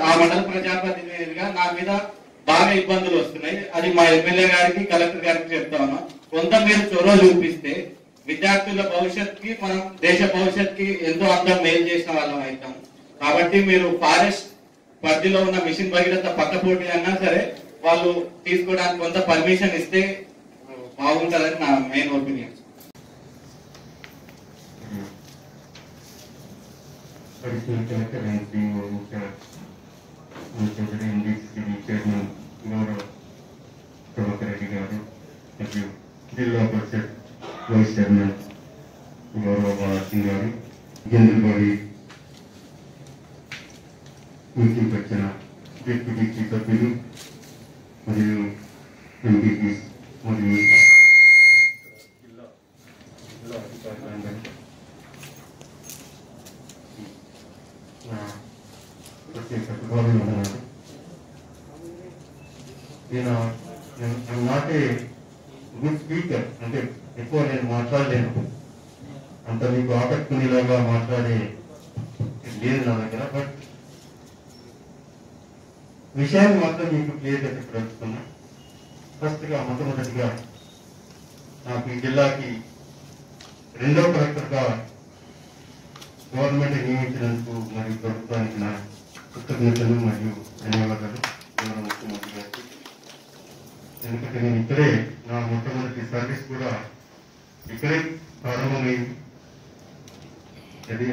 ఆ మండల ప్రజాప్రతినిధిగా నా మీద బాగా ఇబ్బందులు వస్తున్నాయి. అది మా ఎమ్మెల్యే గారికి కలెక్టర్ గారికి చెప్తా ఉన్నా. కొంత మీరు చొరవ చూపిస్తే విద్యార్థుల భవిష్యత్తుకి, మనం దేశ భవిష్యత్తుకి ఎంతో అందం మేలు చేసిన వాళ్ళం అవుతాం. కాబట్టి మీరు ఫారెస్ట్ పరిధిలో ఉన్న మిషన్ భగీరథ పక్క పోటీ అన్నా సరే వాళ్ళు తీసుకోవడానికి కొంత పర్మిషన్ ఇస్తే బాగుంటుందని నా మెయిన్ ఒపీనియన్. రెడ్డి గారు మరియు జిల్లా పరిషత్ వైస్ చైర్మన్ గౌరవ సింగ్ గారు, జనరల్ మీటింగ్ వచ్చిన డిప్యూటీ చీఫ్ సభ్యులు మరియు ఎంపీపీ మరియు నేను నాట్ ఏ గుడ్ స్పీకర్, అంటే ఎక్కువ నేను మాట్లాడలేను, అంత మీకు ఆకట్టుకునేలాగా మాట్లాడే లేదు నా దగ్గర. బట్ విషయాన్ని మాత్రం మీకు క్లియర్గా చెప్పదలుచుకున్నా. ఫస్ట్గా మొట్టమొదటిగా నాకు ఈ జిల్లాకి 2వ కలెక్టర్గా గవర్నమెంట్ నియమించినందుకు మరియు ప్రభుత్వానికి నా కృతజ్ఞతలు మరియు ధన్యవాదాలు గౌరవ ముఖ్యమంత్రి గారికి. ఎందుకంటే నేను ఇక్కడే నా మొట్టమొదటి సర్వీస్ కూడా ఇక్కడే ప్రారంభమైంది. అది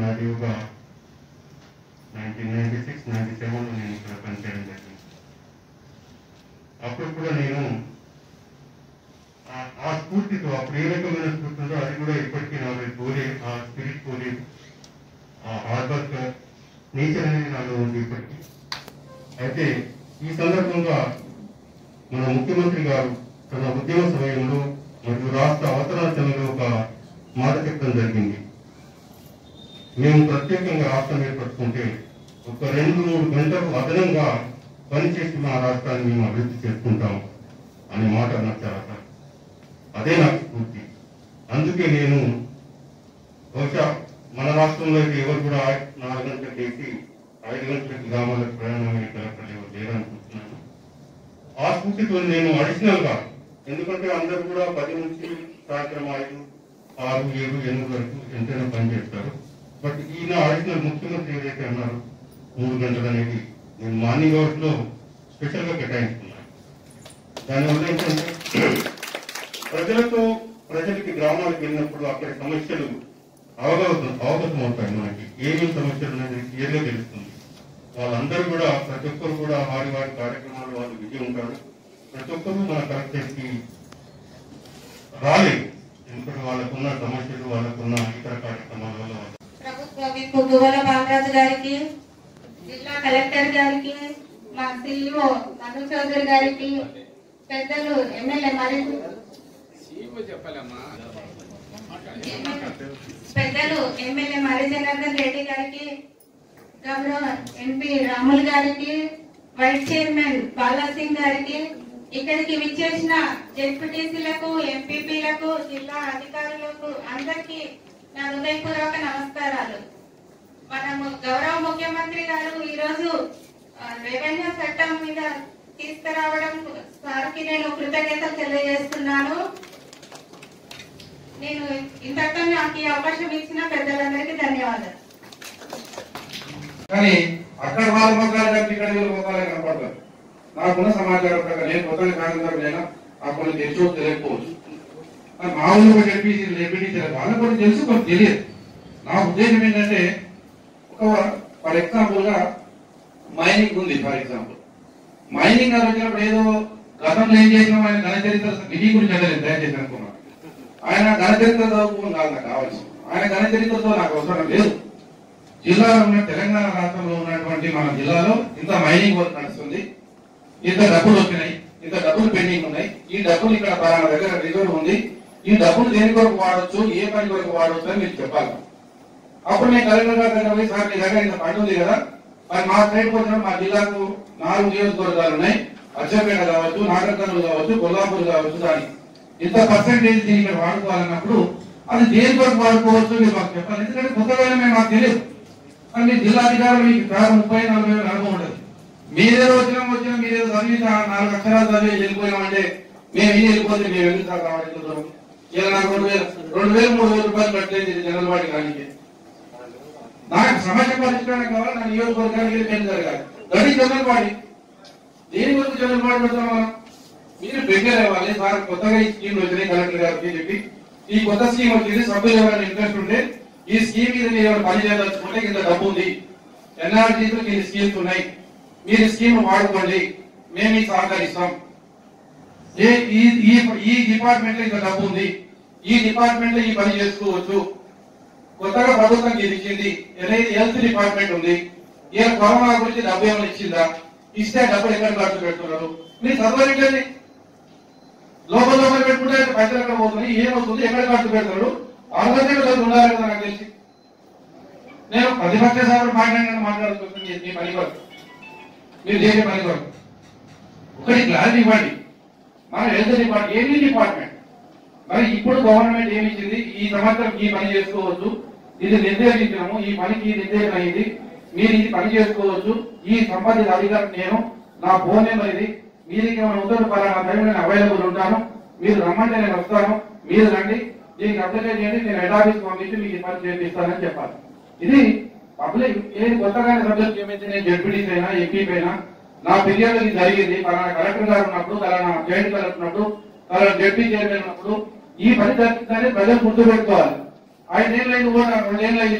నాది ఒక 1996-97లో నేను ఇక్కడ పనిచేయడం జరిగింది. అప్పుడు కూడా నేను ఆ స్ఫూర్తితో, అప్పుడు ఏ రకమైన స్ఫూర్తితో అది కూడా ఇప్పటికీ నాకు పోలేదు. ఆ స్పిరిట్ పోలేదు, ఆ హార్డ్ వర్క్ నేచర్ అనేది నాలో ఉంది ఇప్పటికీ. అయితే ఈ సందర్భంగా మన ముఖ్యమంత్రి గారు తన ఉద్యమ సమయంలో మరియు రాష్ట్ర అవతరణ సమయంలో ఒక మాట చెప్పడం జరిగింది. మేము ప్రత్యేకంగా రాష్ట్రం ఏర్పడుతుంటే ఒక 2-3 గంటలు అదనంగా పనిచేసి మా రాష్ట్రాన్ని మేము అభివృద్ధి చేసుకుంటాం అనే మాట అన్నారు. అదే నాకు స్ఫూర్తి. అందుకే నేను బహుశా మన రాష్ట్రంలో అయితే ఎవరు కూడా 4 గంటలకు వేసి 5 గంటలకి గ్రామాలకు ప్రయాణమయ్యే కలెక్టర్లు ఎవరు లేరనుకుంటున్నాను. ఆ స్ఫూర్తితో నేను అడిషనల్ గా, ఎందుకంటే అందరూ కూడా 10 నుంచి సాయంత్రం 5, 6, 7, 8 వరకు ఎంతైనా పనిచేస్తారు. బట్ ఈయన అడిషనల్ ముఖ్యమంత్రి ఏదైతే అన్నారు 3 గంటలు అనేది నేను మార్నింగ్ అవర్స్ లో స్పెషల్ గా కేటాయించుకున్నాను. దానివల్ల ఏంటంటే ప్రజలకి గ్రామాలకు వెళ్ళినప్పుడు అక్కడి సమస్యలు అవగతం అవుతాయి. మనకి ఏమేమి సమస్యలు అనేది క్లియర్గా తెలుస్తుంది. వాళ్ళందరూ కూడా, ప్రతి ఒక్కరు కూడా వారి కార్యక్రమాలు వాళ్ళు బిజీ ఉంటారు. ప్రతి ఒక్కరు మన కలెక్టర్కి రాలేదు, ఎందుకంటే వాళ్ళకున్న సమస్యలు, వాళ్ళకున్న ఇతర కార్యక్రమాల వల్ల. ప్రభుత్వ విప్ గువ్వల బాలరాజు గారికి, జిల్లా కలెక్టర్ గారికి, మా సిఇఓ మధు చౌదరి గారికి, పెద్దలు ఎమ్మెల్యే మరి జనార్దన్ రెడ్డి గారికి, గౌరవ ఎంపీ రాములు గారికి, వైస్ చైర్మన్ బాలాసింగ్ గారికి, ఇక్కడికి విచ్చేసిన జెడ్పీటీసీలకు, ఎంపీపీలకు, జిల్లా అధికారులకు అందరికీ నా హృదయపూర్వక నమస్కారాలు. మనము గౌరవ ముఖ్యమంత్రి గారు ఈరోజు రెవెన్యూ చట్టం మీద తీసుకురావడం సార్కి నేను కృతజ్ఞతలు తెలియజేస్తున్నాను. నేను ఇంతటితో నాకు ఈ అవకాశం ఇచ్చిన పెద్దలందరికీ ధన్యవాదాలు. కానీ అక్కడ వాళ్ళ మొక్కలు ఇక్కడ వీళ్ళ మొక్కలు కనపడతారు. నాకున్న సమాచారం ప్రకారం నేను కొత్తగా కాంగ్రెస్ ఆ కొన్ని తెలుసు తెలియకపోవచ్చు. మా ఊళ్ళో ఎంపీటీసీ వాళ్ళకి కూడా తెలుసు, కొన్ని తెలియదు. నా ఉద్దేశం ఏంటంటే, ఫర్ ఎగ్జాంపుల్ గా మైనింగ్ ఉంది. ఫర్ ఎగ్జాంపుల్ మైనింగ్ అని వచ్చినప్పుడు ఏదో గతంలో ఏం చేసినాం ఆయన ఘన చరిత్ర విధి గురించి అంటే దయచేసి అనుకున్నాను. ఆయన ఘన చరిత్ర చదువుకోవడం కాదు నాకు కావాల్సింది. ఆయన ఘన చరిత్రతో నాకు అవసరం లేదు. జిల్లాలో ఉన్న తెలంగాణ రాష్ట్రంలో ఉన్నటువంటి మన జిల్లాలో ఇంత మైనింగ్ వర్క్ నడుస్తుంది, ఇంత డబ్బులు వచ్చినాయి, ఇంత డబ్బులు పెండింగ్ ఉన్నాయి, ఈ డబ్బులు ఇక్కడ మన దగ్గర రిజర్వ్ ఉంది, ఈ డబ్బులు దేని కొరకు వాడవచ్చు, ఏ పని కొరకు వాడవచ్చు అని మీరు చెప్పాలి. అప్పుడు నేను కలెక్టర్ గారి దగ్గర పోయి సార్ మీ దగ్గర ఇంత ఫండ్ ఉంది కదా, మరి మా సైడ్కి వచ్చిన మా జిల్లాకు 4 నియోజకవర్గాలు ఉన్నాయి, అచ్చంపేట కావచ్చు, నాగర్కర్నూలు కావచ్చు, కొల్లాపూర్ కావచ్చు, దానికి ఇంత పర్సెంటేజ్ దీన్ని మీరు వాడుకోవాలన్నప్పుడు అది దేని కొరకు వాడుకోవచ్చు మీరు మాకు చెప్పాలి. ఎందుకంటే కొత్తగా మేము మాకు తెలియదు. కానీ మీ జిల్లాధికారులు మీకు 30-40 వేలు అనుభవం ఉండదు. మీరేదో వచ్చినా మీరేదో చదివి 4 అక్షరాలు చదివి వెళ్ళిపోయామంటే మేము ఇది వెళ్ళిపోతే మేము ఎందుకు సార్ రావాలి? ఇలా నాకు 2,000-3,000 రూపాయలు కట్టలేదు జనరల్ వాడి కానీ నాకు సమస్య పరిష్కారం కావాలి. నా నియోజకవర్గానికి ఏం జరగాలి? గడి జనరల్ వాడి దేని వరకు జనరల్ వాడి పెడతాం మనం? మీరు ప్రిపేర్ అవ్వాలి. సార్ కొత్తగా ఈ స్కీమ్ వచ్చినాయి కలెక్టర్ గారికి చెప్పి ఈ కొత్త స్కీమ్ వచ్చింది, సభ్యులు ఎవరైనా ఇంట్రెస్ట్ ఉంటే ఈ స్కీమ్ మీద మీరు ఏమైనా పని చేయదలుచుకుంటే ఇంత డబ్బు ఉంది, ఎన్ఆర్జీతో ఈ స్కీమ్స్ ఉన్నాయి, మీరు స్కీమ్ వాడుకోండి, మేము మీకు సహకరిస్తాం. ఈ డిపార్ట్మెంట్ లో ఇంత డబ్బు ఉంది, ఈ డిపార్ట్మెంట్ లో ఈ పని చేసుకోవచ్చు. కొత్తగా ప్రభుత్వం ఇది ఇచ్చింది, హెల్త్ డిపార్ట్మెంట్ ఉంది, ఈయన కరోనా గురించి డబ్బు ఏమైనా ఇచ్చిందా, ఇస్తే డబ్బులు ఎక్కడ ఖర్చు పెడుతున్నారు మీరు చదవలేండి. లోపల పెట్టుకుంటే పైసలు ఎక్కడ పోతున్నాయి, ఏమవుతుంది, ఎక్కడ ఖర్చు పెడతారు, ఆలోచన ఉండాలి కదా. నాకు తెలిసి నేను ప్రతిపక్ష సభ్యులు మాట్లాడుతున్నాను. మీ పని వరకు మీరు చేసే పని వరకు ఒకటి క్లారిటీ ఇవ్వండి. మన హెల్త్ డిపార్ట్మెంట్ ఏమీ డిపార్ట్మెంట్ మరి ఇప్పుడు గవర్నమెంట్ ఏమి ఇచ్చింది, ఈ సంవత్సరం ఈ పని చేసుకోవచ్చు, ఇది నిర్దేశించినాము, ఈ పనికి నిర్దేశం అయింది, మీరు ఇది పని చేసుకోవచ్చు, ఈ సంబంధిత అధికారం నేను, నా ఫోన్ నెంబర్ ఇది, మీరు ఏమైనా ఉంటే పలానా టైం నేను అవైలబుల్ ఉంటాను, మీరు రమ్మంటే నేను వస్తాను, మీరు రండి, దీనికి అప్లై చేయండి, నేను హెడ్ ఆఫీస్ పంపించి మీకు ఈ పని చేపిస్తానని చెప్పాలి. ఇది పబ్లిక్ ఏది కొత్తగానే సబ్జెక్ట్ ఏమైతే నేను జడ్పీటీసీ అయినా ఎంపీ అయినా నా ఫిర్యాదు ఇది జరిగింది, పలానా కలెక్టర్ గారు ఉన్నప్పుడు, పలానా జాయింట్ కలెక్టర్ ఉన్నప్పుడు, పలానా జడ్పీ చైర్మన్ ఉన్నప్పుడు ఈ పని జరిగిందని ప్రజలు గుర్తుపెట్టుకోవాలి. 5 ఏళ్ళు 2 ఏళ్ళు